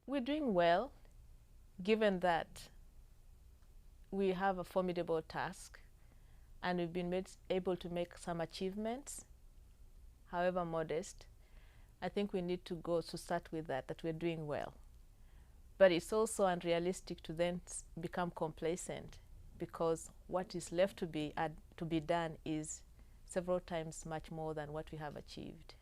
We're doing well, given that we have a formidable task and we've been able to make some achievements, however modest. I think we need to go to start with that we're doing well. But it's also unrealistic to then become complacent, because what is left to be done is several times much more than what we have achieved.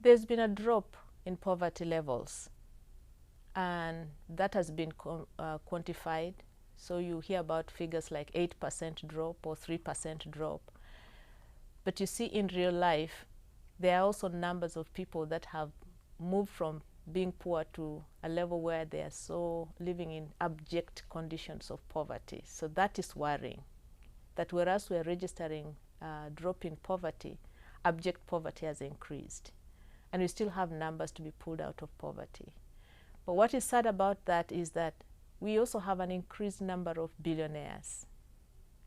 There's been a drop in poverty levels, and that has been quantified. So you hear about figures like 8% drop or 3% drop. But you see, in real life, there are also numbers of people that have moved from being poor to a level where they are so living in abject conditions of poverty. So that is worrying, that whereas we're registering a drop in poverty, abject poverty has increased. And we still have numbers to be pulled out of poverty. But what is sad about that is that we also have an increased number of billionaires.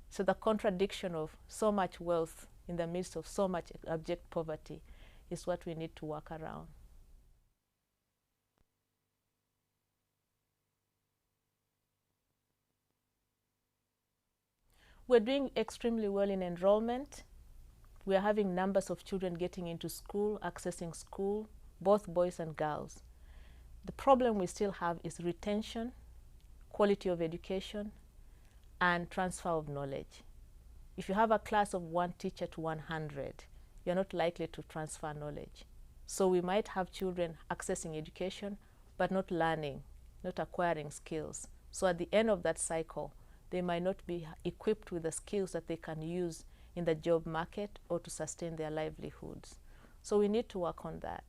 So the contradiction of so much wealth in the midst of so much abject poverty is what we need to work around. We're doing extremely well in enrollment. We're having numbers of children getting into school, accessing school, both boys and girls. The problem we still have is retention, quality of education, and transfer of knowledge. If you have a class of 1 teacher to 100, you're not likely to transfer knowledge. So we might have children accessing education, but not learning, not acquiring skills. So at the end of that cycle, they might not be equipped with the skills that they can use in the job market or to sustain their livelihoods. So we need to work on that.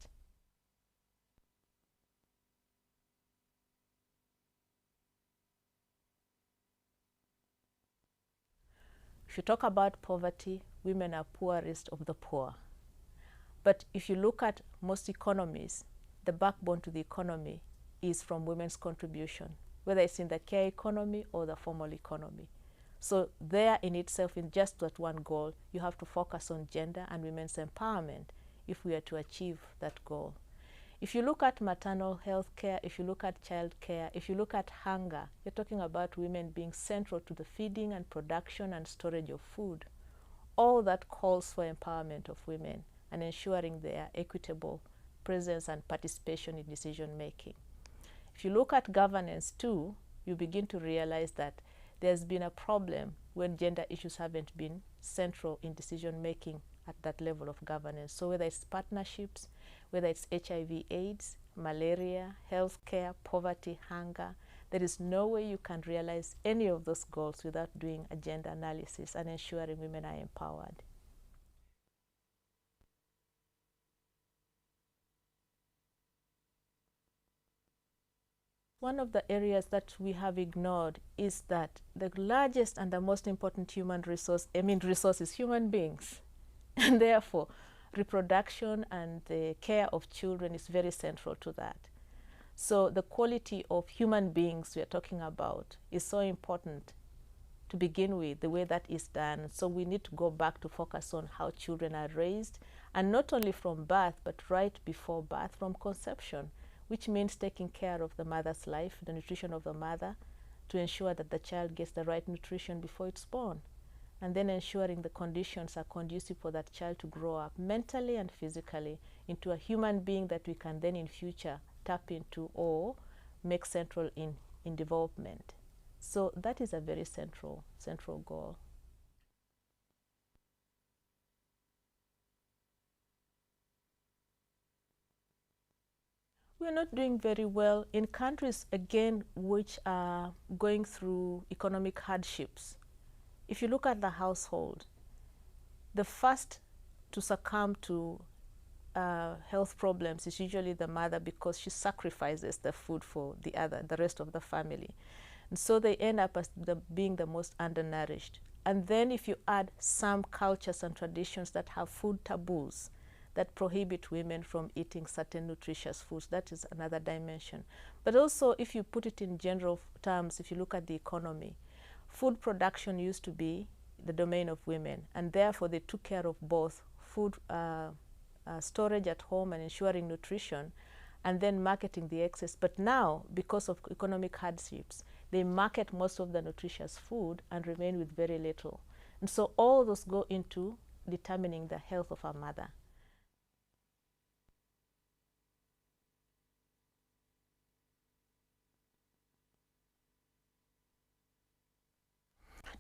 If you talk about poverty, women are poorest of the poor. But if you look at most economies, the backbone to the economy is from women's contribution, whether it's in the care economy or the formal economy. So there in itself, in just that one goal, you have to focus on gender and women's empowerment if we are to achieve that goal. If you look at maternal health care, if you look at child care, if you look at hunger, you're talking about women being central to the feeding and production and storage of food. All that calls for empowerment of women and ensuring their equitable presence and participation in decision making. If you look at governance too, you begin to realize that there's been a problem when gender issues haven't been central in decision making at that level of governance. So whether it's partnerships, whether it's HIV/AIDS, malaria, healthcare, poverty, hunger, there is no way you can realize any of those goals without doing a gender analysis and ensuring women are empowered. One of the areas that we have ignored is that the largest and the most important human resource, is human beings. And therefore, reproduction and the care of children is very central to that. So the quality of human beings we are talking about is so important to begin with, the way that is done. So we need to go back to focus on how children are raised, and not only from birth, but right before birth, from conception, which means taking care of the mother's life, the nutrition of the mother, to ensure that the child gets the right nutrition before it's born. And then ensuring the conditions are conducive for that child to grow up mentally and physically into a human being that we can then in future tap into or make central in development. So that is a very central goal. We're not doing very well in countries, again, which are going through economic hardships. If you look at the household, the first to succumb to health problems is usually the mother, because she sacrifices the food for the rest of the family. And so they end up as being the most undernourished. And then if you add some cultures and traditions that have food taboos that prohibit women from eating certain nutritious foods, that is another dimension. But also, if you put it in general terms, if you look at the economy, food production used to be the domain of women, and therefore they took care of both food storage at home and ensuring nutrition, and then marketing the excess. But now, because of economic hardships, they market most of the nutritious food and remain with very little. And so all those go into determining the health of a mother.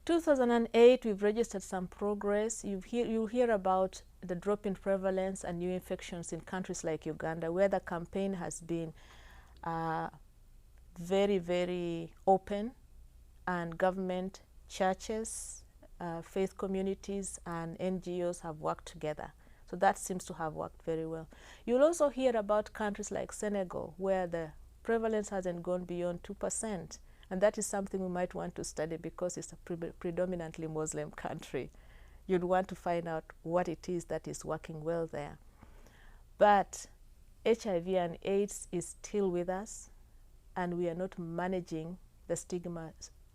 In 2008, we've registered some progress. You'll hear about the drop in prevalence and new infections in countries like Uganda, where the campaign has been very, very open, and government, churches, faith communities, and NGOs have worked together. So that seems to have worked very well. You'll also hear about countries like Senegal, where the prevalence hasn't gone beyond 2%. And that is something we might want to study because it's a predominantly Muslim country. You'd want to find out what it is that is working well there. But HIV and AIDS is still with us, and we are not managing the stigma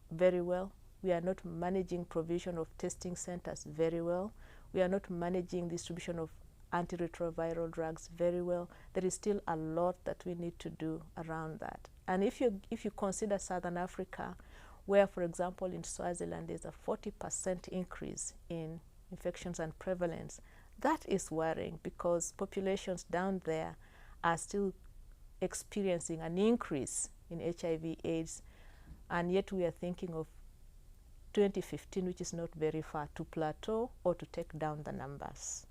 very well. We are not managing provision of testing centers very well. We are not managing distribution of antiretroviral drugs very well. There is still a lot that we need to do around that. And if you consider Southern Africa, where, for example, in Swaziland, there's a 40% increase in infections and prevalence, that is worrying because populations down there are still experiencing an increase in HIV/AIDS, and yet we are thinking of 2015, which is not very far, to plateau or to take down the numbers.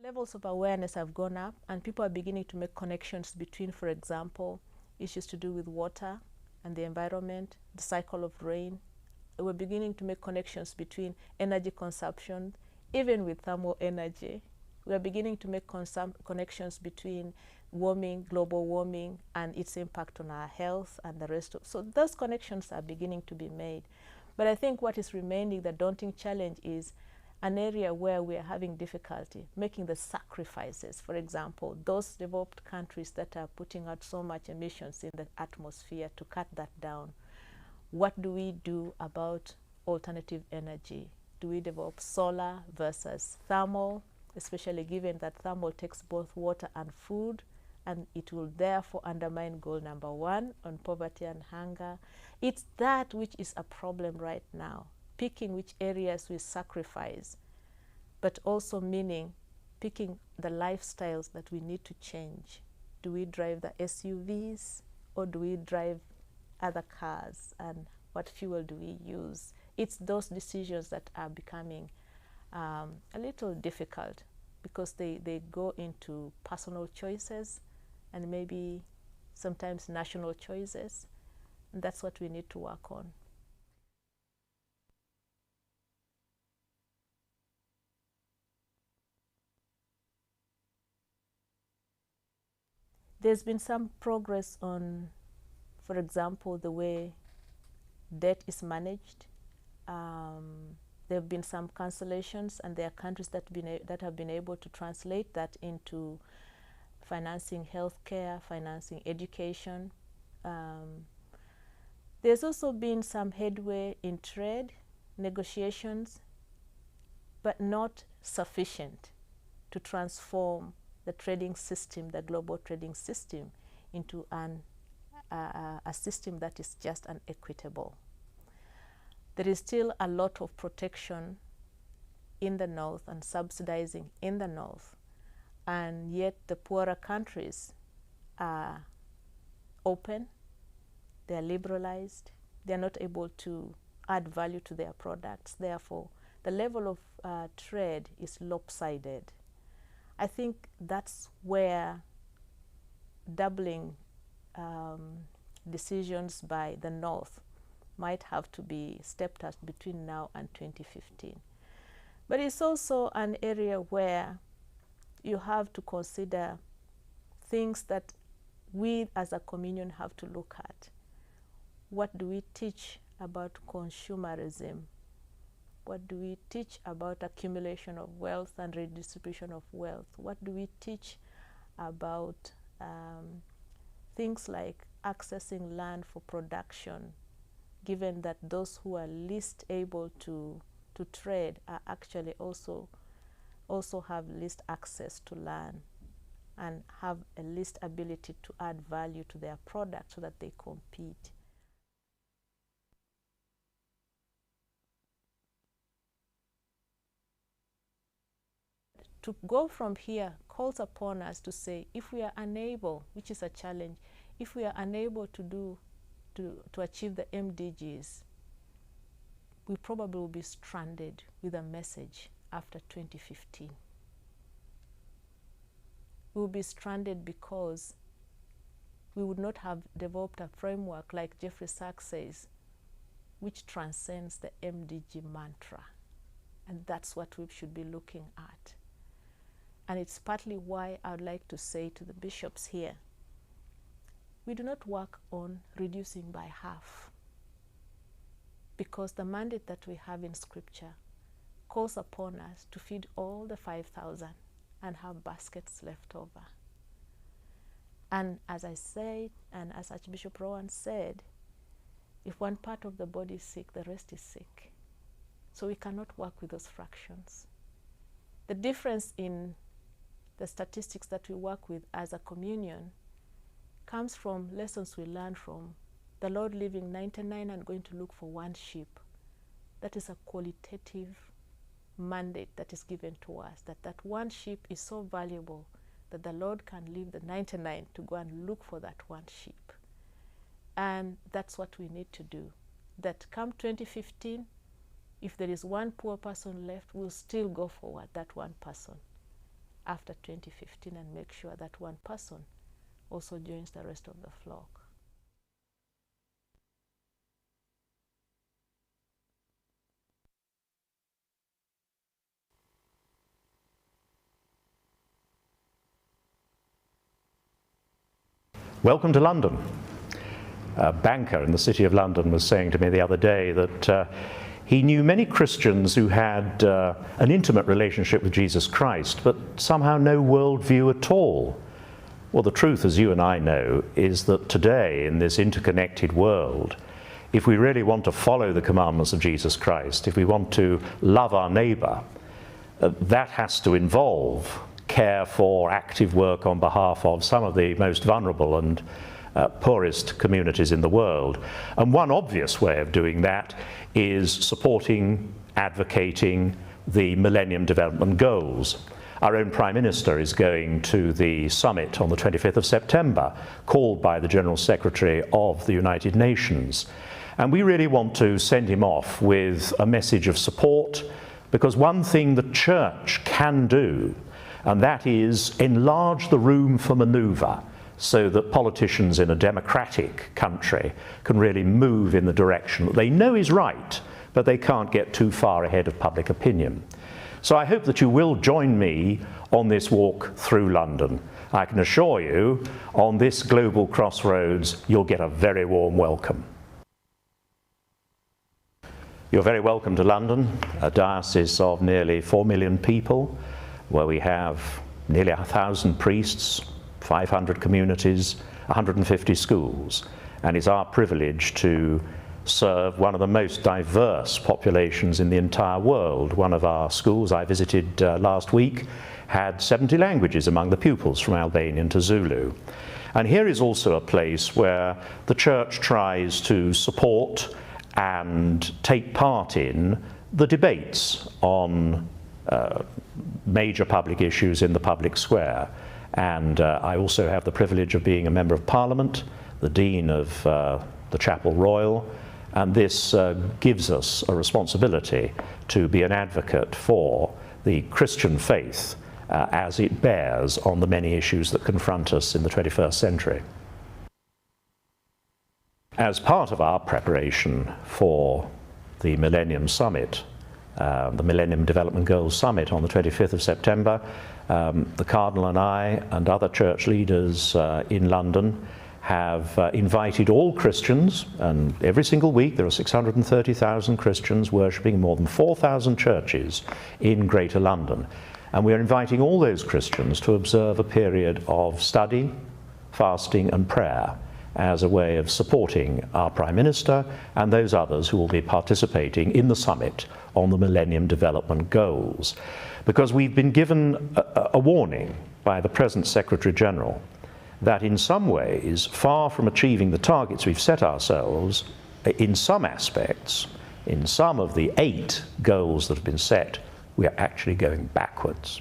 Levels of awareness have gone up, and people are beginning to make connections between, for example, issues to do with water and the environment, the cycle of rain. We're beginning to make connections between energy consumption, even with thermal energy. We're beginning to make connections between warming, global warming, and its impact on our health and the rest of. So those connections are beginning to be made. But I think what is remaining the daunting challenge is an area where we are having difficulty making the sacrifices. For example, those developed countries that are putting out so much emissions in the atmosphere, to cut that down. What do we do about alternative energy? Do we develop solar versus thermal, especially given that thermal takes both water and food, and it will therefore undermine goal number 1 on poverty and hunger? It's that which is a problem right now. Picking which areas we sacrifice, but also meaning picking the lifestyles that we need to change. Do we drive the SUVs or do we drive other cars, and what fuel do we use? It's those decisions that are becoming a little difficult because they go into personal choices and maybe sometimes national choices, and that's what we need to work on. There's been some progress on, for example, the way debt is managed. There have been some cancellations, and there are countries that have been able to translate that into financing healthcare, financing education. There's also been some headway in trade negotiations, but not sufficient to transform the trading system, the global trading system, into a system that is just and equitable. There is still a lot of protection in the North and subsidizing in the North, and yet the poorer countries are open, they're liberalized, they're not able to add value to their products. Therefore, the level of trade is lopsided. I think that's where doubling decisions by the North might have to be stepped up between now and 2015. But it's also an area where you have to consider things that we as a communion have to look at. What do we teach about consumerism? What do we teach about accumulation of wealth and redistribution of wealth? What do we teach about things like accessing land for production, given that those who are least able to trade are actually also have least access to land and have a least ability to add value to their product so that they compete. To go from here calls upon us to say, if we are unable, which is a challenge, if we are unable to achieve the MDGs, we probably will be stranded with a message after 2015. We will be stranded because we would not have developed a framework, like Jeffrey Sachs says, which transcends the MDG mantra. And that's what we should be looking at. And it's partly why I would like to say to the bishops here, we do not work on reducing by half, because the mandate that we have in Scripture calls upon us to feed all the 5,000 and have baskets left over. And as I said, and as Archbishop Rowan said, if one part of the body is sick, the rest is sick. So we cannot work with those fractions. The difference in the statistics that we work with as a communion comes from lessons we learned from the Lord leaving 99 and going to look for one sheep. That is a qualitative mandate that is given to us, that one sheep is so valuable that the Lord can leave the 99 to go and look for that one sheep. And that's what we need to do. That come 2015, if there is one poor person left, we'll still go forward that one person after 2015 and make sure that one person also joins the rest of the flock. Welcome to London. A banker in the City of London was saying to me the other day that he knew many Christians who had an intimate relationship with Jesus Christ, but somehow no worldview at all. Well, the truth, as you and I know, is that today, in this interconnected world, if we really want to follow the commandments of Jesus Christ, if we want to love our neighbour, that has to involve care for, active work on behalf of some of the most vulnerable and poorest communities in the world. And one obvious way of doing that is supporting, advocating the Millennium Development Goals. Our own Prime Minister is going to the summit on the 25th of September, called by the General Secretary of the United Nations. And we really want to send him off with a message of support, because one thing the Church can do, and that is enlarge the room for manoeuvre, so that politicians in a democratic country can really move in the direction that they know is right, but they can't get too far ahead of public opinion. So I hope that you will join me on this walk through London. I can assure you, on this global crossroads, you'll get a very warm welcome. You're very welcome to London, a diocese of nearly 4 million people, where we have nearly 1,000 priests, 500 communities, 150 schools, and it's our privilege to serve one of the most diverse populations in the entire world. One of our schools I visited last week had 70 languages among the pupils, from Albanian to Zulu. And here is also a place where the Church tries to support and take part in the debates on major public issues in the public square. And I also have the privilege of being a Member of Parliament, the Dean of the Chapel Royal, and this gives us a responsibility to be an advocate for the Christian faith as it bears on the many issues that confront us in the 21st century. As part of our preparation for the Millennium Summit, the Millennium Development Goals Summit on the 25th of September, the Cardinal and I and other church leaders in London have invited all Christians, and every single week there are 630,000 Christians worshipping in more than 4,000 churches in Greater London. And we are inviting all those Christians to observe a period of study, fasting and prayer as a way of supporting our Prime Minister and those others who will be participating in the summit on the Millennium Development Goals. Because we've been given a warning by the present Secretary-General that in some ways, far from achieving the targets we've set ourselves, in some aspects, in some of the 8 goals that have been set, we are actually going backwards.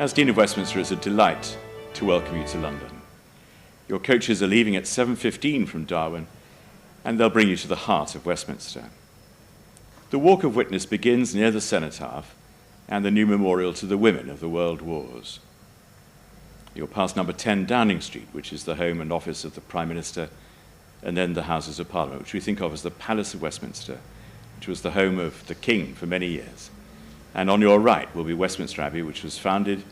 As Dean of Westminster, it's a delight to welcome you to London. Your coaches are leaving at 7:15 from Darwin, and they'll bring you to the heart of Westminster. The Walk of Witness begins near the Cenotaph and the new memorial to the women of the World Wars. You'll pass number 10 Downing Street, which is the home and office of the Prime Minister, and then the Houses of Parliament, which we think of as the Palace of Westminster, which was the home of the King for many years. And on your right will be Westminster Abbey, which was founded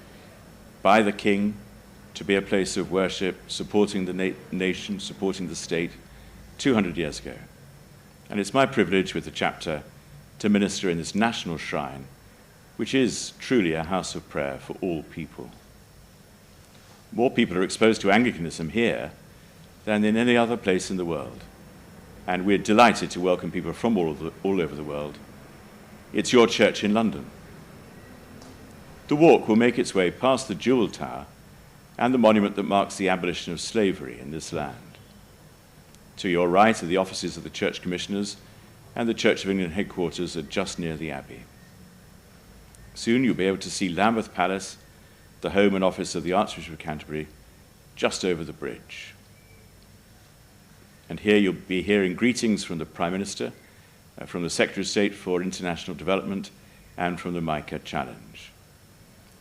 by the King to be a place of worship, supporting the nation, supporting the state, 200 years ago. And it's my privilege with the chapter to minister in this national shrine, which is truly a house of prayer for all people. More people are exposed to Anglicanism here than in any other place in the world. And we're delighted to welcome people from all over the world. It's your church in London. The walk will make its way past the Jewel Tower and the monument that marks the abolition of slavery in this land. To your right are the offices of the Church Commissioners, and the Church of England headquarters are just near the Abbey. Soon you'll be able to see Lamberth Palace, the home and office of the Archbishop of Canterbury, just over the bridge. And here you'll be hearing greetings from the Prime Minister, from the Secretary of State for International Development, and from the Micah Challenge.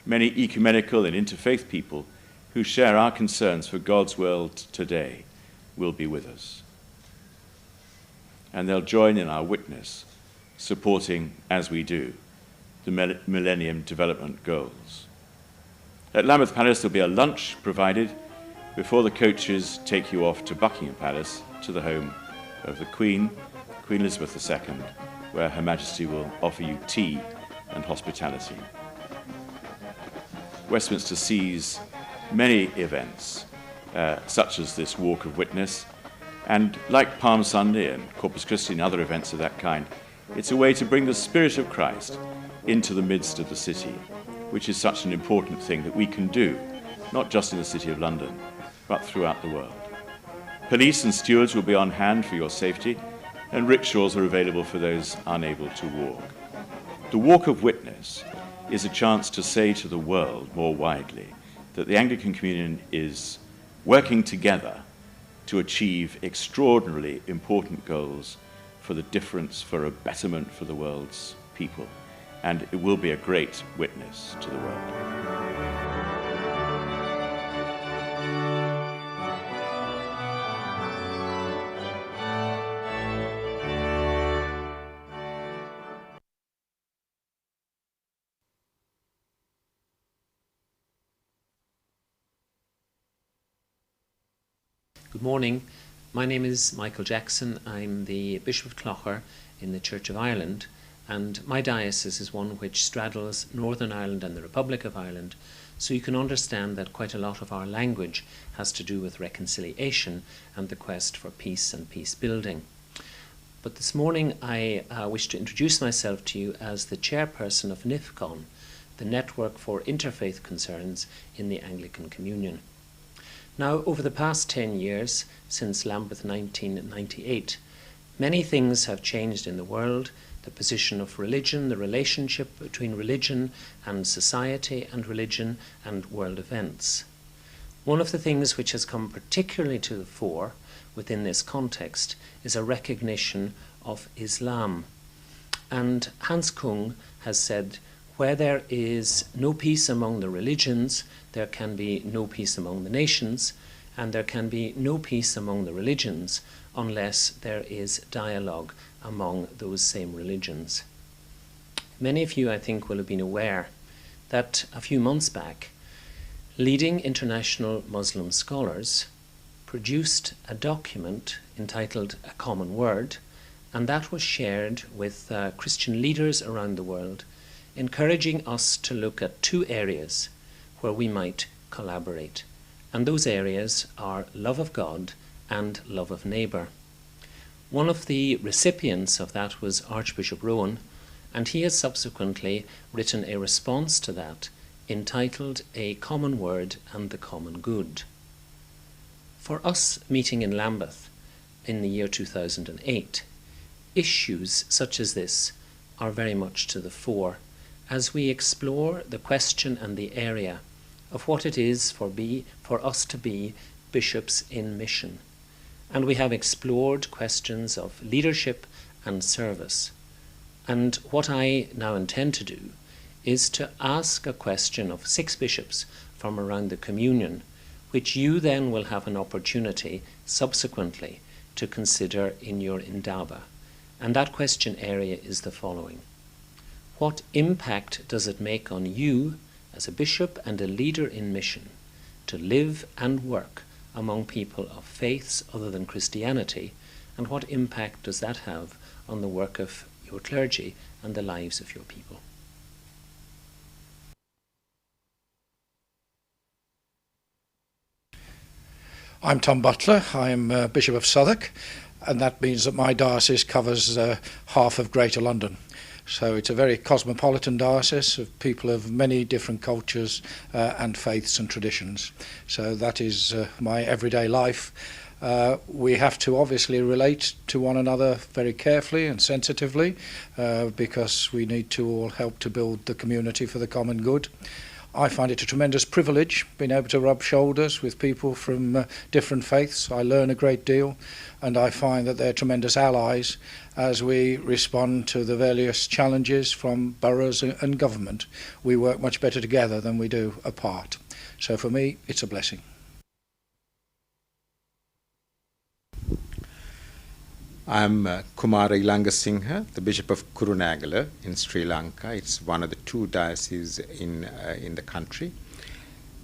Many ecumenical and interfaith people who share our concerns for God's world today will be with us. And they'll join in our witness, supporting, as we do, the Millennium Development Goals. At Lamberth Palace, there'll be a lunch provided before the coaches take you off to Buckingham Palace, to the home of the Queen, Queen Elizabeth II, where Her Majesty will offer you tea and hospitality. Westminster sees many events, such as this Walk of Witness, and like Palm Sunday and Corpus Christi and other events of that kind, it's a way to bring the Spirit of Christ into the midst of the city, which is such an important thing that we can do, not just in the City of London, but throughout the world. Police and stewards will be on hand for your safety, and rickshaws are available for those unable to walk. The Walk of Witness is a chance to say to the world more widely that the Anglican Communion is working together to achieve extraordinarily important goals for the difference, for a betterment for the world's people. And it will be a great witness to the world. Good morning. My name is Michael Jackson. I'm the Bishop of Clogher in the Church of Ireland, and my diocese is one which straddles Northern Ireland and the Republic of Ireland, so you can understand that quite a lot of our language has to do with reconciliation and the quest for peace and peace building. But this morning I wish to introduce myself to you as the chairperson of NIFCON, the Network for Interfaith Concerns in the Anglican Communion. Now, over the past 10 years, since Lamberth 1998, many things have changed in the world: the position of religion, the relationship between religion and society, and religion and world events. One of the things which has come particularly to the fore within this context is a recognition of Islam. And Hans Kung has said, where there is no peace among the religions, there can be no peace among the nations, and there can be no peace among the religions unless there is dialogue among those same religions. Many of you, I think, will have been aware that a few months back, leading international Muslim scholars produced a document entitled A Common Word, and that was shared with Christian leaders around the world, encouraging us to look at two areas where we might collaborate. And those areas are love of God and love of neighbour. One of the recipients of that was Archbishop Rowan, and he has subsequently written a response to that entitled A Common Word and the Common Good. For us meeting in Lamberth in the year 2008, issues such as this are very much to the fore as we explore the question and the area of what it is for us to be bishops in mission. And we have explored questions of leadership and service. And what I now intend to do is to ask a question of 6 bishops from around the communion, which you then will have an opportunity subsequently to consider in your INDABA. And that question area is the following. What impact does it make on you as a bishop and a leader in mission to live and work among people of faiths other than Christianity, and what impact does that have on the work of your clergy and the lives of your people? I'm Tom Butler. I'm Bishop of Southwark, and that means that my diocese covers half of Greater London. So it's a very cosmopolitan diocese of people of many different cultures and faiths and traditions. So that is my everyday life. We have to obviously relate to one another very carefully and sensitively because we need to all help to build the community for the common good. I find it a tremendous privilege being able to rub shoulders with people from different faiths. I learn a great deal, and I find that they're tremendous allies as we respond to the various challenges from boroughs and government. We work much better together than we do apart. So for me, it's a blessing. I'm Kumara Ilangasinghe, the Bishop of Kurunegala in Sri Lanka. It's one of the 2 dioceses in the country.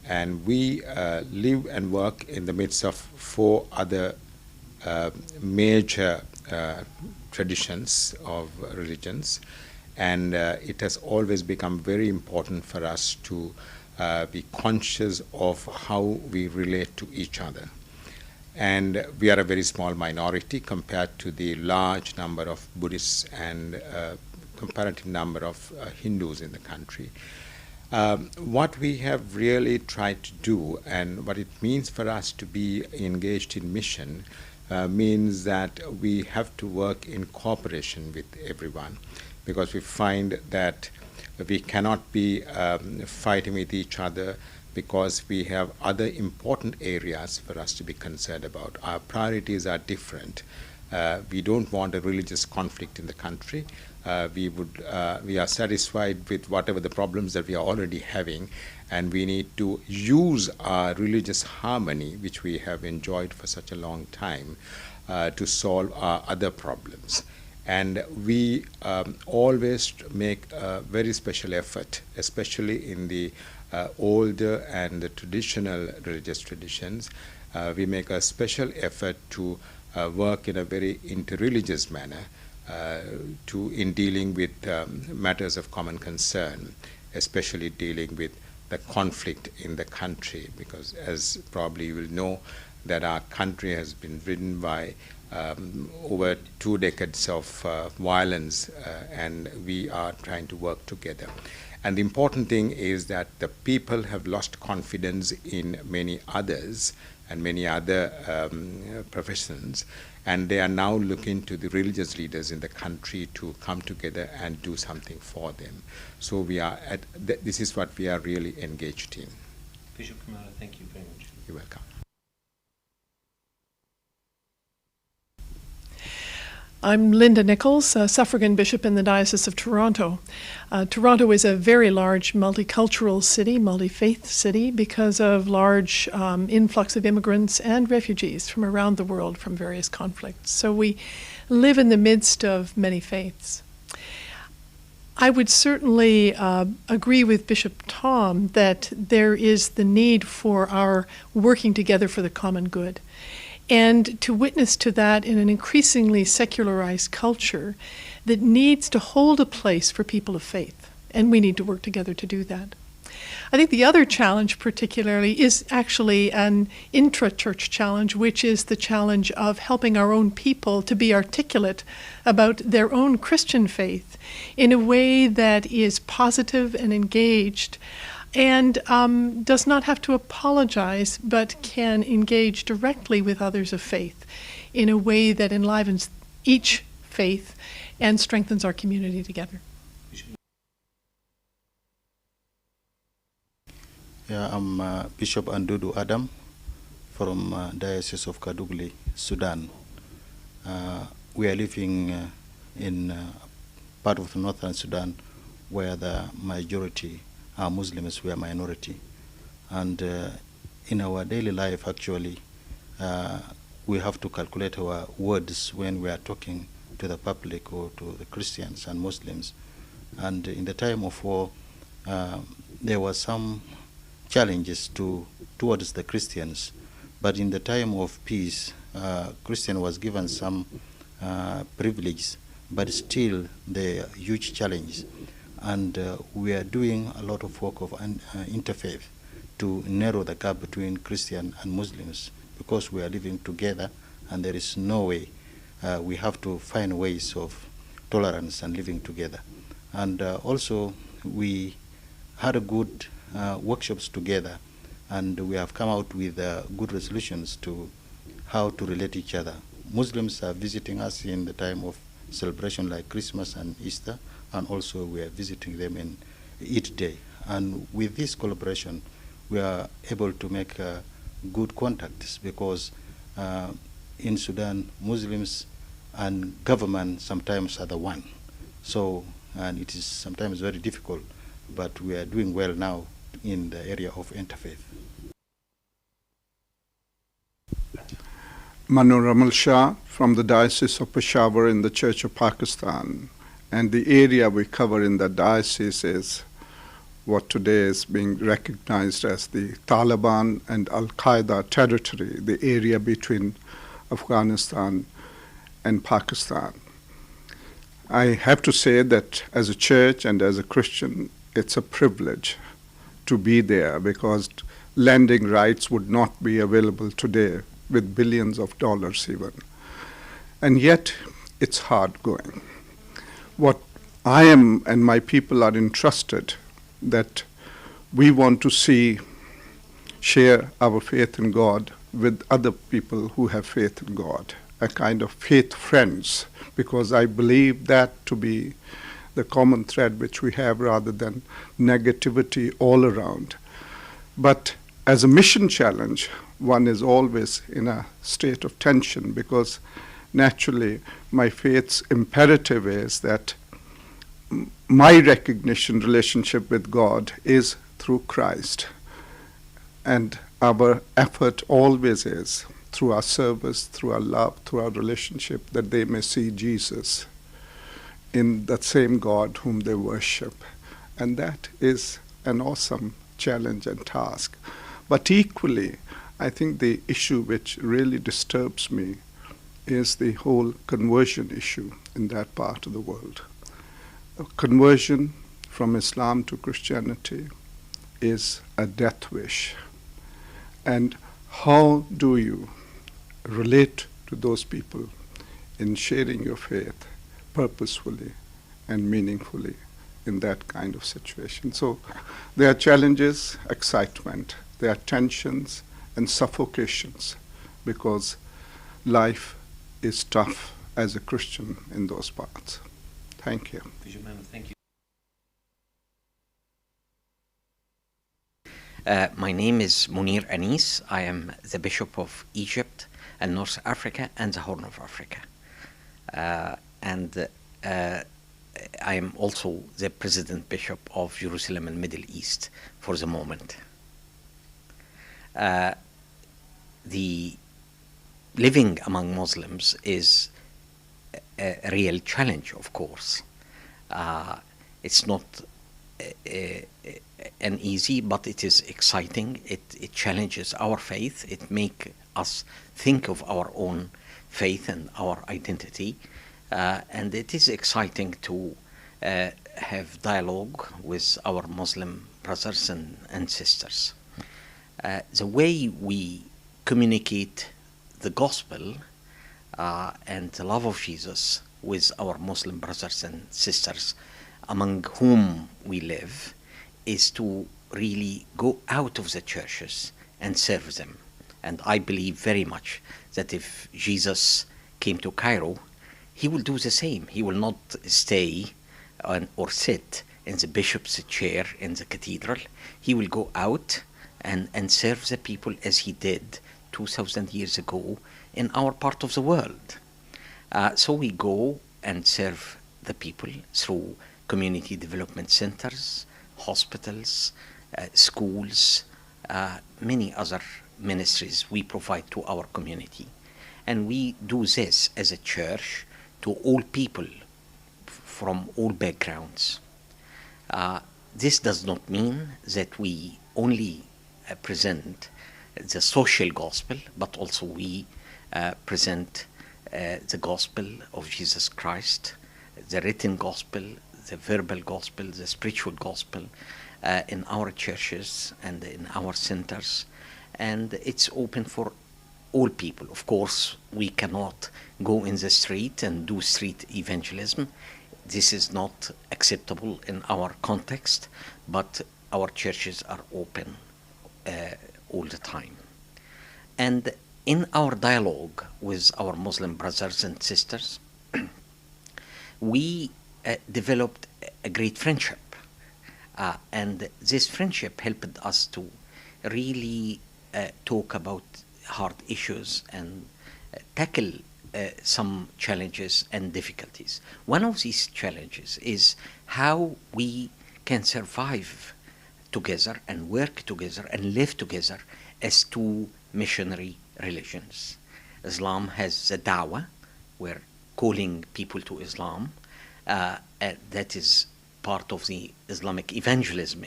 And we live and work in the midst of 4 other major traditions of religions. And it has always become very important for us to be conscious of how we relate to each other. And we are a very small minority compared to the large number of Buddhists and comparative number of Hindus in the country. What we have really tried to do, and what it means for us to be engaged in mission, means that we have to work in cooperation with everyone, because we find that we cannot be fighting with each other, because we have other important areas for us to be concerned about. Our priorities are different. We don't want a religious conflict in the country. We are satisfied with whatever the problems that we are already having, and we need to use our religious harmony, which we have enjoyed for such a long time, to solve our other problems. And we always make a very special effort, especially in the older and the traditional religious traditions. We make a special effort to work in a very interreligious manner in dealing with matters of common concern, especially dealing with the conflict in the country, because as probably you will know, that our country has been ridden by over 2 decades of violence, and we are trying to work together. And the important thing is that the people have lost confidence in many others and many other professions, and they are now looking to the religious leaders in the country to come together and do something for them. So we are this is what we are really engaged in. Bishop Kamala, thank you very much. You're welcome. I'm Linda Nichols, a suffragan bishop in the Diocese of Toronto. Toronto is a very large multicultural city, multi-faith city, because of large influx of immigrants and refugees from around the world from various conflicts. So we live in the midst of many faiths. I would certainly agree with Bishop Tom that there is the need for our working together for the common good. And to witness to that in an increasingly secularized culture that needs to hold a place for people of faith. And we need to work together to do that. I think the other challenge particularly is actually an intra-church challenge, which is the challenge of helping our own people to be articulate about their own Christian faith in a way that is positive and engaged and does not have to apologize, but can engage directly with others of faith in a way that enlivens each faith and strengthens our community together. Yeah, I'm Bishop Andudu Adam from Diocese of Kadugli, Sudan. We are living in part of northern Sudan where the majority are Muslims, we are minority. And in our daily life, actually, we have to calculate our words when we are talking to the public or to the Christians and Muslims. And in the time of war, there were some challenges towards the Christians, but in the time of peace, Christian was given some privileges, but still there are huge challenges. And we are doing a lot of work of interfaith to narrow the gap between Christian and Muslims, because we are living together and there is no way. We have to find ways of tolerance and living together. And also we had a good workshops together, and we have come out with good resolutions to how to relate each other. Muslims are visiting us in the time of celebration like Christmas and Easter, and also we are visiting them in Eid Day. And with this collaboration, we are able to make good contacts, because in Sudan, Muslims and government sometimes are the one. So, and it is sometimes very difficult, but we are doing well now in the area of interfaith. Manur Ramal Shah from the Diocese of Peshawar in the Church of Pakistan. And the area we cover in the diocese is what today is being recognized as the Taliban and Al-Qaeda territory, the area between Afghanistan and Pakistan. I have to say that as a church and as a Christian, it's a privilege to be there, because landing rights would not be available today with billions of dollars even. And yet, it's hard going. What I am and my people are entrusted, that we want to share our faith in God with other people who have faith in God, a kind of faith friends, because I believe that to be the common thread which we have, rather than negativity all around. But as a mission challenge, one is always in a state of tension, because naturally my faith's imperative is that my recognition relationship with God is through Christ. And our effort always is through our service, through our love, through our relationship, that they may see Jesus in that same God whom they worship. And that is an awesome challenge and task. But equally, I think the issue which really disturbs me is the whole conversion issue in that part of the world. Conversion from Islam to Christianity is a death wish. And how do you relate to those people in sharing your faith purposefully and meaningfully in that kind of situation? So there are challenges, excitement, there are tensions and suffocations, because life is tough as a Christian in those parts. Thank you. Thank you. My name is Munir Anis. I am the Bishop of Egypt and North Africa and the Horn of Africa. And I am also the President Bishop of Jerusalem and Middle East for the moment. The living among Muslims is a real challenge, of course. It's not an easy, but it is exciting. It challenges our faith. It makes us think of our own faith and our identity. And it is exciting to have dialogue with our Muslim brothers and sisters. The way we communicate the gospel and the love of Jesus with our Muslim brothers and sisters among whom we live is to really go out of the churches and serve them. And I believe very much that if Jesus came to Cairo, he will do the same. He will not stay or sit in the bishop's chair in the cathedral. He will go out and serve the people as he did 2,000 years ago in our part of the world. So we go and serve the people through community development centers, hospitals, schools, many other ministries we provide to our community. And we do this as a church to all people from all backgrounds. This does not mean that we only present the social gospel, but also we present the gospel of Jesus Christ, the written gospel, the verbal gospel, the spiritual gospel in our churches and in our centers. And it's open for all people. Of course, we cannot go in the street and do street evangelism. This is not acceptable in our context, but our churches are open all the time. And in our dialogue with our Muslim brothers and sisters, we developed a great friendship. And this friendship helped us to really talk about hard issues and tackle some challenges and difficulties. One of these challenges is how we can survive together and work together and live together as two missionary religions. Islam has the da'wah, we're calling people to Islam. That is part of the Islamic evangelism,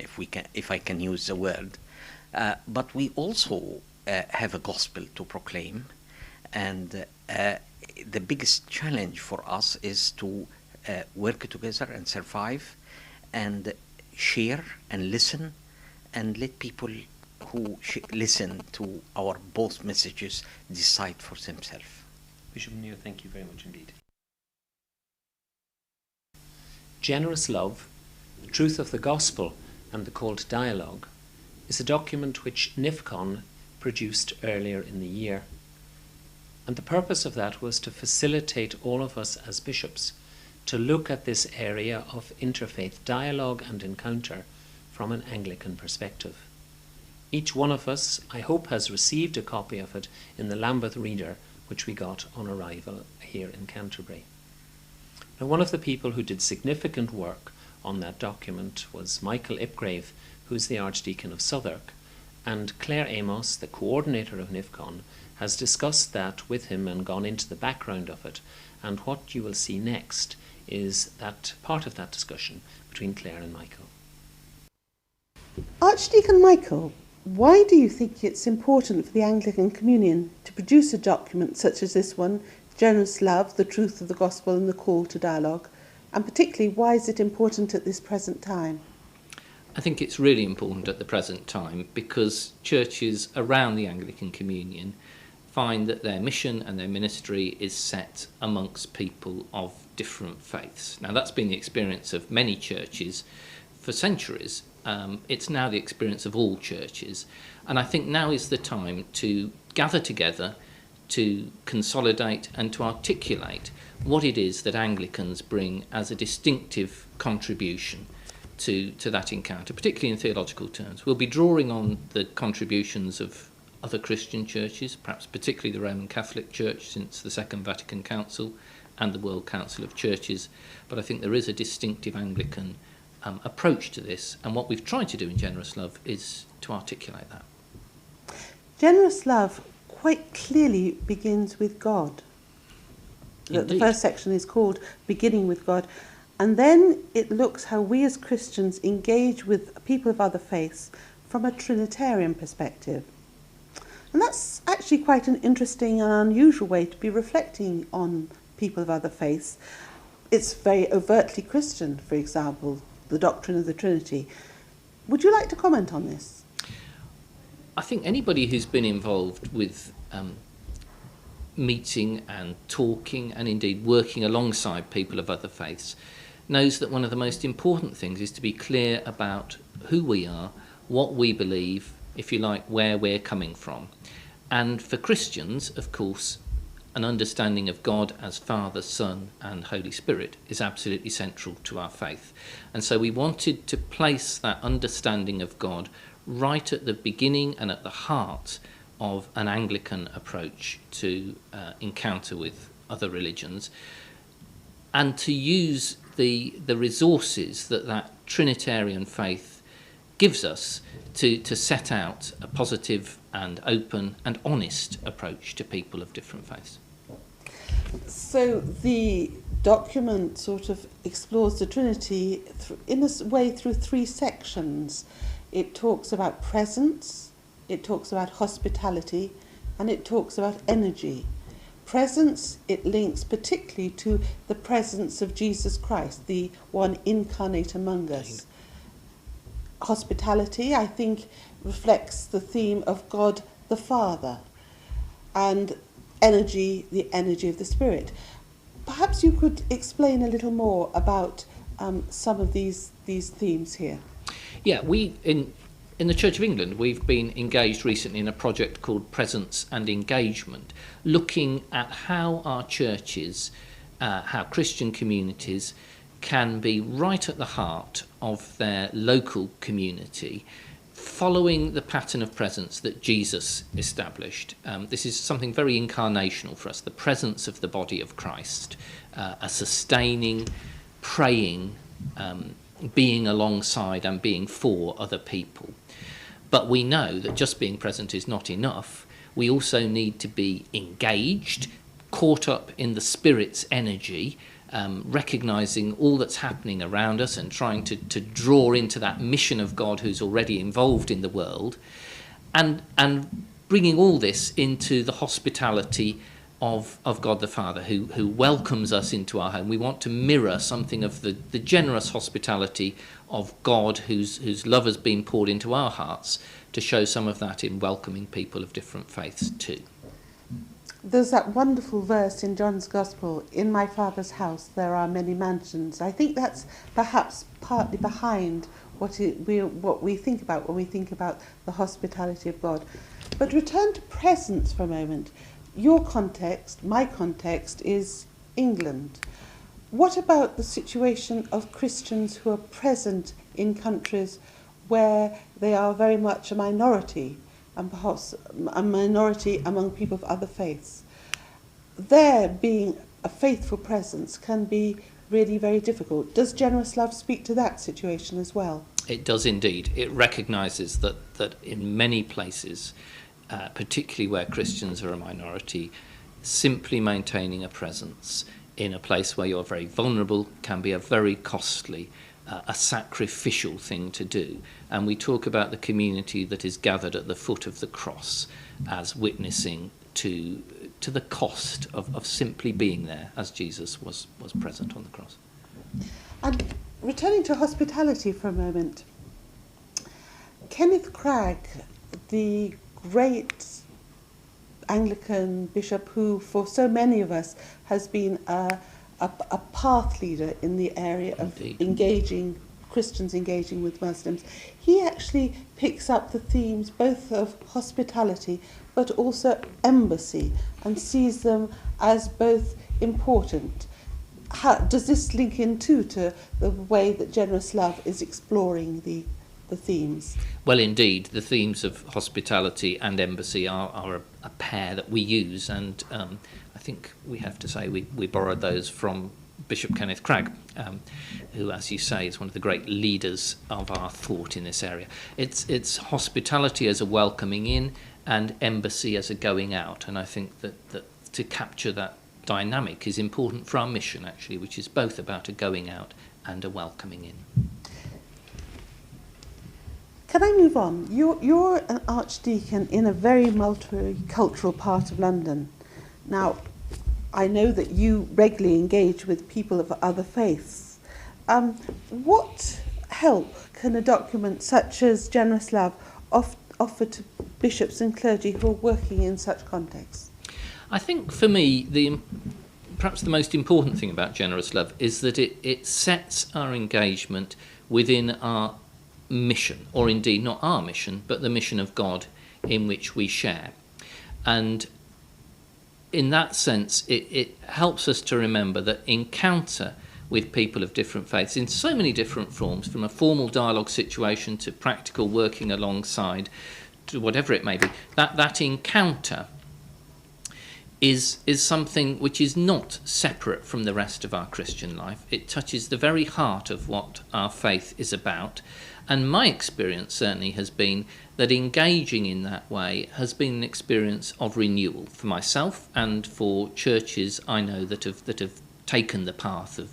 if I can use the word. But we also have a gospel to proclaim, and the biggest challenge for us is to work together and survive and share and listen and let people who listen to our both messages decide for themselves. Bishop Munir, thank you very much indeed. Generous Love, the Truth of the Gospel and the Call to Dialogue is a document which NIFCON produced earlier in the year. And the purpose of that was to facilitate all of us as bishops to look at this area of interfaith dialogue and encounter from an Anglican perspective. Each one of us, I hope, has received a copy of it in the Lamberth reader, which we got on arrival here in Canterbury. Now, one of the people who did significant work on that document was Michael Ipgrave, who's the Archdeacon of Southwark, and Claire Amos, the coordinator of NIFCON, has discussed that with him and gone into the background of it. And what you will see next is that part of that discussion between Claire and Michael. Archdeacon Michael, why do you think it's important for the Anglican Communion to produce a document such as this one, Generous Love, the Truth of the Gospel and the Call to Dialogue? And particularly, why is it important at this present time? I think it's really important at the present time because churches around the Anglican Communion find that their mission and their ministry is set amongst people of different faiths. Now, that's been the experience of many churches for centuries. It's now the experience of all churches. And I think now is the time to gather together, to consolidate and to articulate what it is that Anglicans bring as a distinctive contribution to that encounter, particularly in theological terms. We'll be drawing on the contributions of other Christian churches, perhaps particularly the Roman Catholic Church since the Second Vatican Council and the World Council of Churches, but I think there is a distinctive Anglican approach to this, and what we've tried to do in Generous Love is to articulate that. Generous Love quite clearly begins with God. Indeed. The first section is called Beginning with God, And then it looks how we as Christians engage with people of other faiths from a Trinitarian perspective. And that's actually quite an interesting and unusual way to be reflecting on people of other faiths. It's very overtly Christian, for example, the doctrine of the Trinity. Would you like to comment on this? I think anybody who's been involved with meeting and talking and indeed working alongside people of other faiths knows that one of the most important things is to be clear about who we are, what we believe, if you like, where we're coming from. And for Christians, of course, an understanding of God as Father, Son and Holy Spirit is absolutely central to our faith. And so we wanted to place that understanding of God right at the beginning and at the heart of an Anglican approach to encounter with other religions, and to use the resources that Trinitarian faith gives us to set out a positive and open and honest approach to people of different faiths. So the document sort of explores the Trinity in a way through three sections. It talks about presence, it talks about hospitality, and it talks about energy. Presence, it links particularly to the presence of Jesus Christ, the one incarnate among us. Hospitality, I think, reflects the theme of God the Father, and energy, the energy of the Spirit. Perhaps you could explain a little more about some of these themes here. Yeah, we in the Church of England, we've been engaged recently in a project called Presence and Engagement, looking at how our churches, how Christian communities can be right at the heart of their local community, following the pattern of presence that Jesus established. This is something very incarnational for us, the presence of the body of Christ, a sustaining, praying, being alongside and being for other people. But we know that just being present is not enough. We also need to be engaged, caught up in the Spirit's energy, recognising all that's happening around us and trying to draw into that mission of God who's already involved in the world, and bringing all this into the hospitality of God the Father, who welcomes us into our home. We want to mirror something of the generous hospitality of God whose love has been poured into our hearts, to show some of that in welcoming people of different faiths too. There's that wonderful verse in John's Gospel, "In my Father's house there are many mansions." I think that's perhaps partly behind what we think about when we think about the hospitality of God. But return to presence for a moment. Your context, my context, is England. What about the situation of Christians who are present in countries where they are very much a minority, and perhaps a minority among people of other faiths? There being a faithful presence can be really very difficult. Does generous love speak to that situation as well? It does indeed. It recognises that in many places, particularly where Christians are a minority, simply maintaining a presence in a place where you're very vulnerable can be a very costly, a sacrificial thing to do. And we talk about the community that is gathered at the foot of the cross as witnessing to the cost of simply being there as Jesus was present on the cross. And returning to hospitality for a moment, Kenneth Cragg, the great Anglican bishop who for so many of us has been a path leader in the area of engaging Christians engaging with Muslims, he actually picks up the themes both of hospitality but also embassy and sees them as both important. How does this link in too to the way that generous love is exploring the themes? Well, indeed, the themes of hospitality and embassy are a pair that we use, and I think we have to say we borrowed those from Bishop Kenneth Cragg, who, as you say, is one of the great leaders of our thought in this area. It's hospitality as a welcoming in and embassy as a going out, and I think that to capture that dynamic is important for our mission, actually, which is both about a going out and a welcoming in. Can I move on? You're an archdeacon in a very multicultural part of London. Now, I know that you regularly engage with people of other faiths. What help can a document such as Generous Love offer to bishops and clergy who are working in such contexts? I think for me, perhaps the most important thing about Generous Love is that it sets our engagement within our mission, or indeed not our mission, but the mission of God in which we share. And in that sense, it helps us to remember that encounter with people of different faiths in so many different forms, from a formal dialogue situation to practical working alongside to whatever it may be, that encounter is something which is not separate from the rest of our Christian life. It touches the very heart of what our faith is about. And my experience certainly has been that engaging in that way has been an experience of renewal for myself and for churches I know that have taken the path of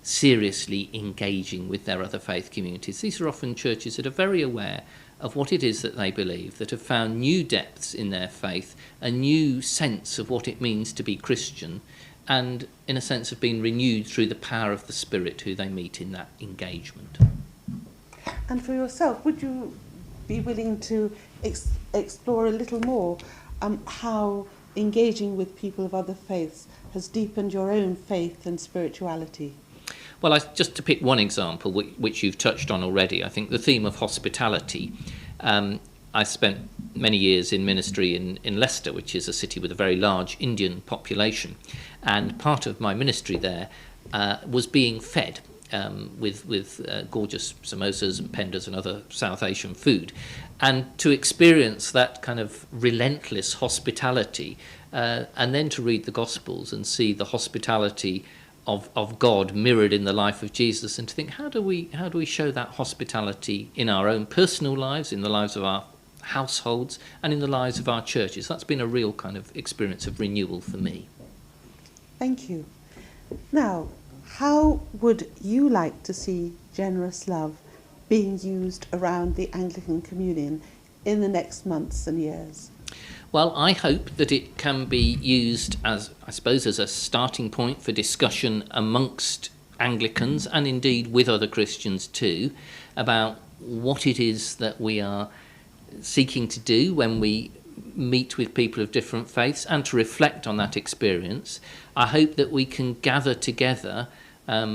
seriously engaging with their other faith communities. These are often churches that are very aware of what it is that they believe, that have found new depths in their faith, a new sense of what it means to be Christian, and in a sense have been renewed through the power of the Spirit who they meet in that engagement. And for yourself, would you be willing to explore a little more how engaging with people of other faiths has deepened your own faith and spirituality? Well, just to pick one example, which you've touched on already, I think the theme of hospitality. I spent many years in ministry in Leicester, which is a city with a very large Indian population, and part of my ministry there was being fed with gorgeous samosas and pendas and other South Asian food. And to experience that kind of relentless hospitality, and then to read the Gospels and see the hospitality of God mirrored in the life of Jesus, and to think, how do we show that hospitality in our own personal lives, in the lives of our households, and in the lives of our churches? That's been a real kind of experience of renewal for me. Thank you. Now, how would you like to see Generous Love being used around the Anglican Communion in the next months and years? Well, I hope that it can be used as a starting point for discussion amongst Anglicans, and indeed with other Christians too, about what it is that we are seeking to do when we meet with people of different faiths, and to reflect on that experience. I hope that we can gather together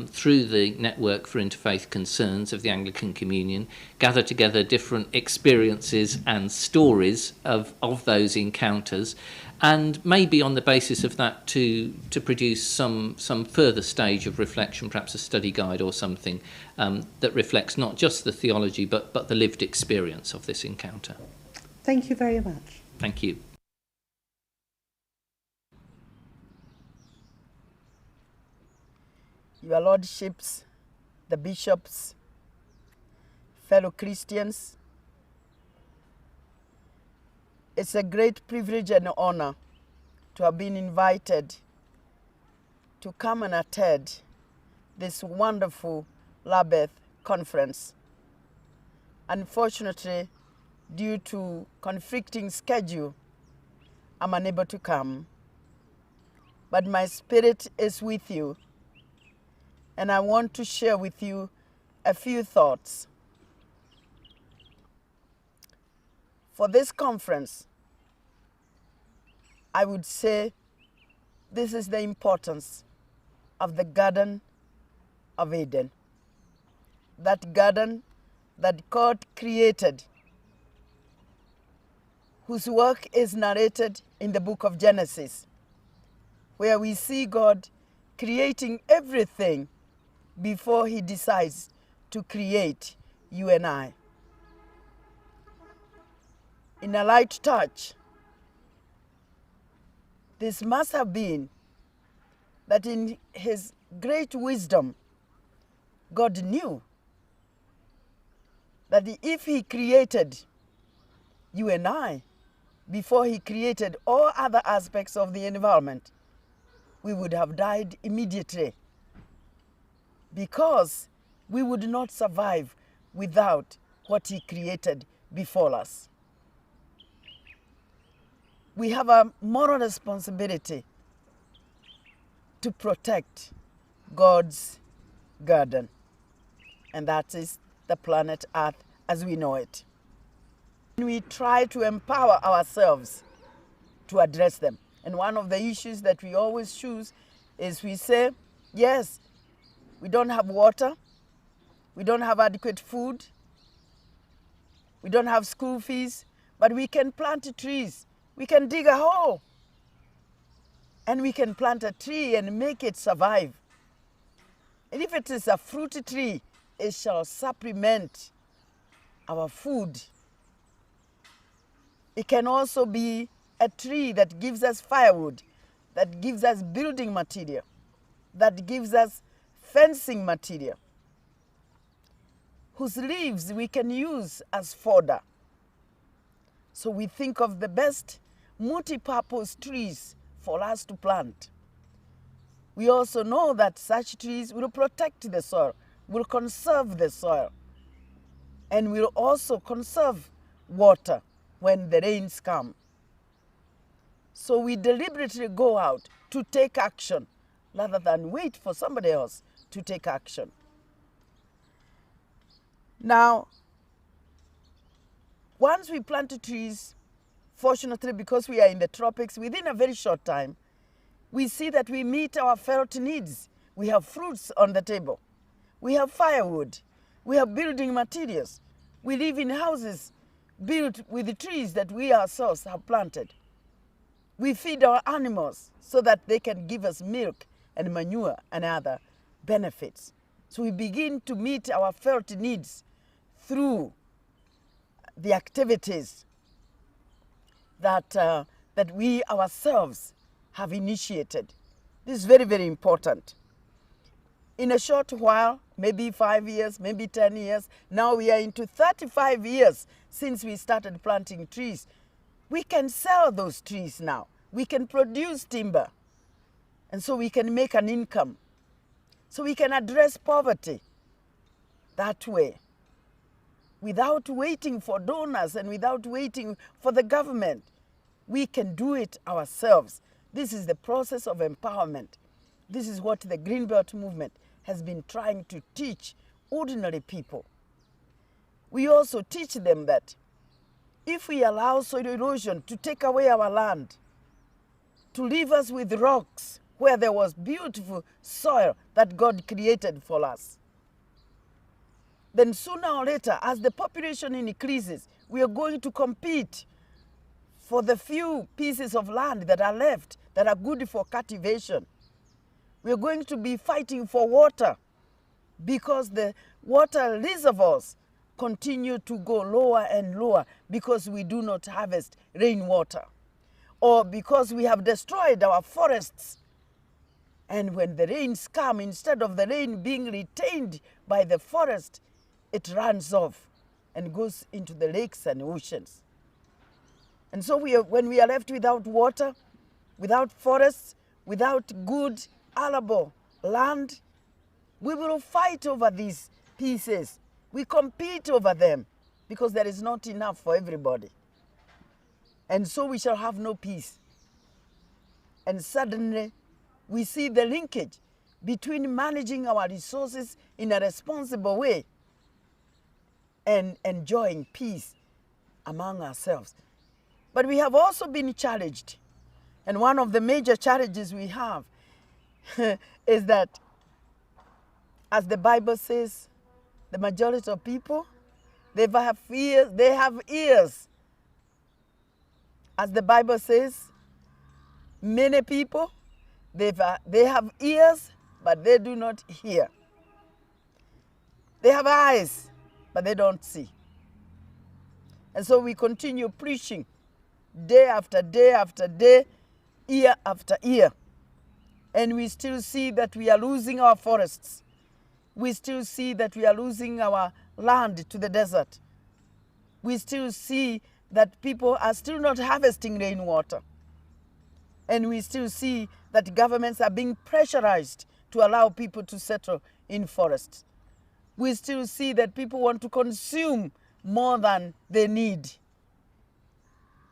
through the Network for Interfaith Concerns of the Anglican Communion, gather together different experiences and stories of those encounters, and maybe on the basis of that to produce some further stage of reflection, perhaps a study guide or something that reflects not just the theology but the lived experience of this encounter. Thank you very much. Thank you. Your Lordships, the bishops, fellow Christians, it's a great privilege and honor to have been invited to come and attend this wonderful Lamberth conference. Unfortunately, due to conflicting schedule, I'm unable to come. But my spirit is with you, and I want to share with you a few thoughts. For this conference, I would say this is the importance of the Garden of Eden. That garden that God created, whose work is narrated in the book of Genesis, where we see God creating everything before he decides to create you and I. In a light touch, this must have been that in his great wisdom, God knew that if he created you and I before he created all other aspects of the environment, we would have died immediately, because we would not survive without what he created before us. We have a moral responsibility to protect God's garden, and that is the planet Earth as we know it. We try to empower ourselves to address them. And one of the issues that we always choose is we say, yes, we don't have water, we don't have adequate food, we don't have school fees, but we can plant trees. We can dig a hole and we can plant a tree and make it survive. And if it is a fruit tree, it shall supplement our food. It can also be a tree that gives us firewood, that gives us building material, that gives us fencing material, whose leaves we can use as fodder. So we think of the best multi-purpose trees for us to plant. We also know that such trees will protect the soil, will conserve the soil, and will also conserve water when the rains come. So we deliberately go out to take action rather than wait for somebody else to take action. Now, once we plant trees, fortunately because we are in the tropics, within a very short time, we see that we meet our felt needs. We have fruits on the table. We have firewood. We have building materials. We live in houses built with the trees that we ourselves have planted. We feed our animals so that they can give us milk and manure and other benefits. So we begin to meet our felt needs through the activities that, that we ourselves have initiated. This is very, very important. In a short while, maybe 5 years, maybe 10 years, now we are into 35 years since we started planting trees. We can sell those trees now. We can produce timber. And so we can make an income. So we can address poverty that way, without waiting for donors and without waiting for the government. We can do it ourselves. This is the process of empowerment. This is what the Greenbelt movement has been trying to teach ordinary people. We also teach them that if we allow soil erosion to take away our land, to leave us with rocks where there was beautiful soil that God created for us, then sooner or later, as the population increases, we are going to compete for the few pieces of land that are left that are good for cultivation. We are going to be fighting for water because the water reservoirs continue to go lower and lower because we do not harvest rainwater, or because we have destroyed our forests. And when the rains come, instead of the rain being retained by the forest, it runs off and goes into the lakes and oceans. And so when we are left without water, without forests, without good arable land, we will fight over these pieces. We compete over them because there is not enough for everybody. And so we shall have no peace. And suddenly we see the linkage between managing our resources in a responsible way and enjoying peace among ourselves. But we have also been challenged. And one of the major challenges we have is that, as the Bible says, the majority of people, they have ears. As the Bible says, many people, they have ears, but they do not hear. They have eyes, but they don't see. And so we continue preaching day after day after day, year after year. And we still see that we are losing our forests. We still see that we are losing our land to the desert. We still see that people are still not harvesting rainwater. And we still see that governments are being pressurized to allow people to settle in forests. We still see that people want to consume more than they need.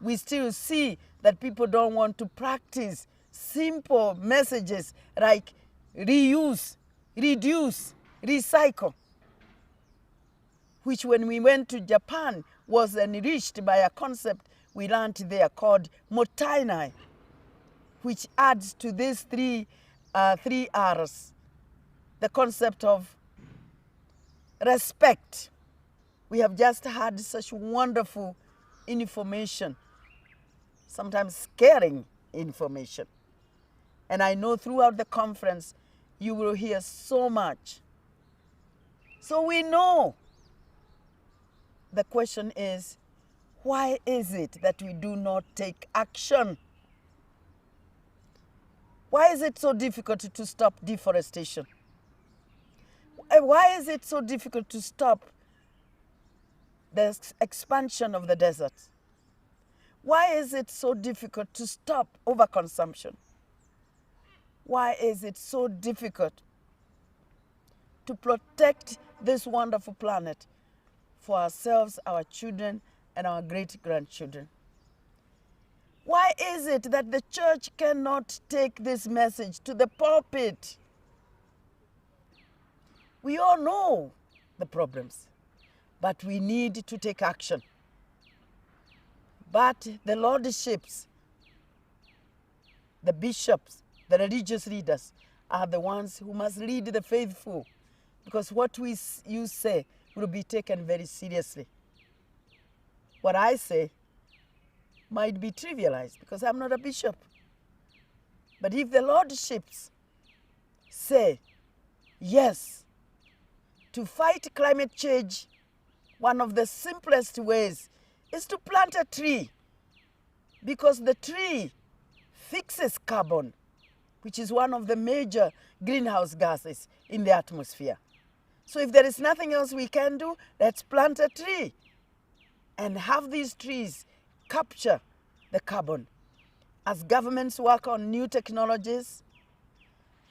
We still see that people don't want to practice simple messages like reuse, reduce, recycle, which when we went to Japan was enriched by a concept we learned there called motainai, which adds to these three R's, the concept of respect. We have just had such wonderful information, sometimes scaring information. And I know throughout the conference, you will hear so much. So we know. The question is, why is it that we do not take action? Why is it so difficult to stop deforestation? Why is it so difficult to stop the expansion of the deserts? Why is it so difficult to stop overconsumption? Why is it so difficult to protect this wonderful planet for ourselves, our children, and our great-grandchildren? Why is it that the church cannot take this message to the pulpit? We all know the problems, but we need to take action. But the lordships, the bishops, the religious leaders are the ones who must lead the faithful, because what you say will be taken very seriously. What I say might be trivialized because I'm not a bishop. But if the lordships say, yes, to fight climate change, one of the simplest ways is to plant a tree, because the tree fixes carbon, which is one of the major greenhouse gases in the atmosphere. So if there is nothing else we can do, let's plant a tree and have these trees capture the carbon. As governments work on new technologies,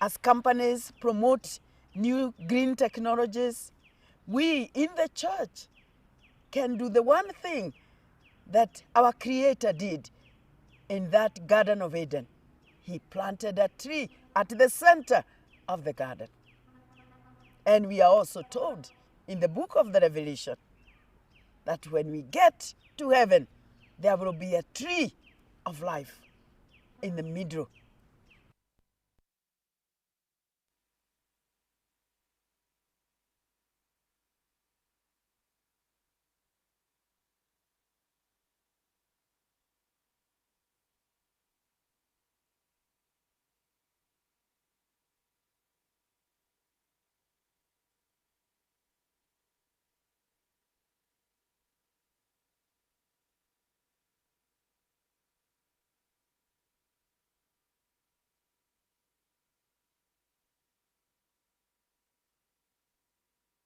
as companies promote new green technologies, we in the church can do the one thing that our Creator did in that Garden of Eden. He planted a tree at the center of the garden. And we are also told in the book of the Revelation that when we get to heaven, there will be a tree of life in the middle